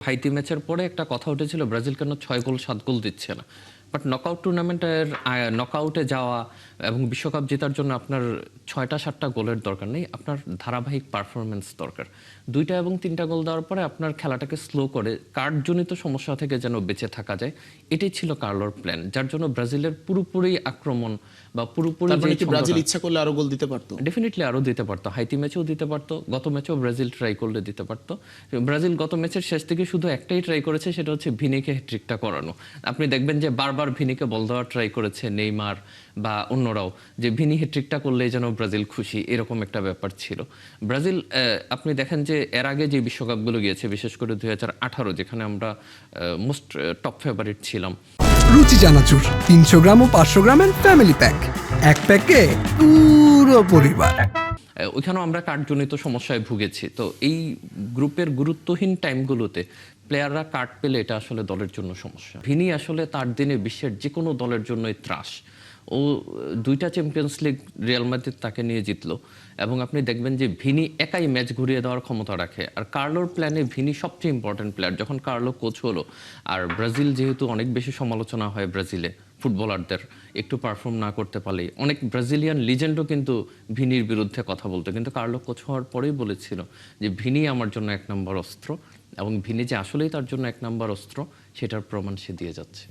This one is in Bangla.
হাইতি ম্যাচের পরে একটা কথা উঠেছিল ব্রাজিল কেন ৬ গোল ৭ গোল দিচ্ছে না। বাট নকআউট টুর্নামেন্টের নকআউটে যাওয়া এবং বিশ্বকাপ জেতার জন্য আপনার ৬টা ৭টা গোলের দরকার নেই। আপনার ধারাবাহিক পারফরম্যান্স দরকার। ২টা এবং ৩টা গোল দেওয়ার পরে আপনার খেলাটাকে স্লো করে কার্ডজনিত সমস্যা থেকে যেন বেঁচে থাকা যায়, এটাই ছিল কার্লোর প্ল্যান। যার জন্য ব্রাজিলের পুরোপুরি আক্রমণ বা পুরোপুরি তার মানে কি ব্রাজিল ইচ্ছা করলে আরো গোল দিতে পারতো? ডেফিনেটলি আরও দিতে পারতো। হাইতি ম্যাচেও দিতে পারতো, গত ম্যাচেও ব্রাজিল ট্রাই করলে দিতে পারতো। ব্রাজিল গত ম্যাচের শেষ থেকে শুধু একটাই ট্রাই করেছে, সেটা হচ্ছে ভিনিকে হ্যাট্রিকটা করানো। আপনি দেখবেন যে বারবার ভিনিকে বল দেওয়ার ট্রাই করেছে নেইমার বা অন্যরাও, যে ভিনি হ্যাট্রিকটা করলেই যেন ব্রাজিল খুশি, এরকম একটা ব্যাপার ছিল। ব্রাজিল আপনি দেখেন যে এর আগে যে বিশ্বকাপগুলো গিয়েছে, বিশেষ করে 2018 যেখানে আমরা মোস্ট টপ ফেভারিট ছিলাম। রুচি চানাচুর 300 গ্রাম ও 500 গ্রামের ফ্যামিলি প্যাক, এক প্যাকে পুরো পরিবার। ওইখানেও আমরা কার্ডজনিত সমস্যায় ভুগেছি। তো এই গ্রুপের গুরুত্বহীন টাইমগুলোতে প্লেয়াররা কার্ড পেলে এটা আসলে দলের জন্য সমস্যা। ভিনি আসলে তার দিনে বিশ্বের যে কোনো দলের জন্যই ত্রাস। ও 2টা চ্যাম্পিয়ন্স লিগ রিয়াল মাদ্রিদ তাকে নিয়ে জিতলো, এবং আপনি দেখবেন যে ভিনি একাই ম্যাচ ঘুরিয়ে দেওয়ার ক্ষমতা রাখে। আর কার্লোর প্ল্যানে ভিনি সবচেয়ে ইম্পর্টেন্ট প্লেয়ার। যখন কার্লো কোচ হলো, আর ব্রাজিল যেহেতু অনেক বেশি সমালোচনা হয় ব্রাজিলে ফুটবলারদের একটু পারফর্ম না করতে পারলেই, অনেক ব্রাজিলিয়ান লিজেন্ডও কিন্তু ভিনির বিরুদ্ধে কথা বলতো, কিন্তু কার্লো কোচ হওয়ার পরেই বলেছিল যে ভিনি আমার জন্য 1 নম্বর অস্ত্র, এবং ভিনি যে আসলেই তার জন্য 1 নম্বর অস্ত্র সেটার প্রমাণ সে দিয়ে যাচ্ছে।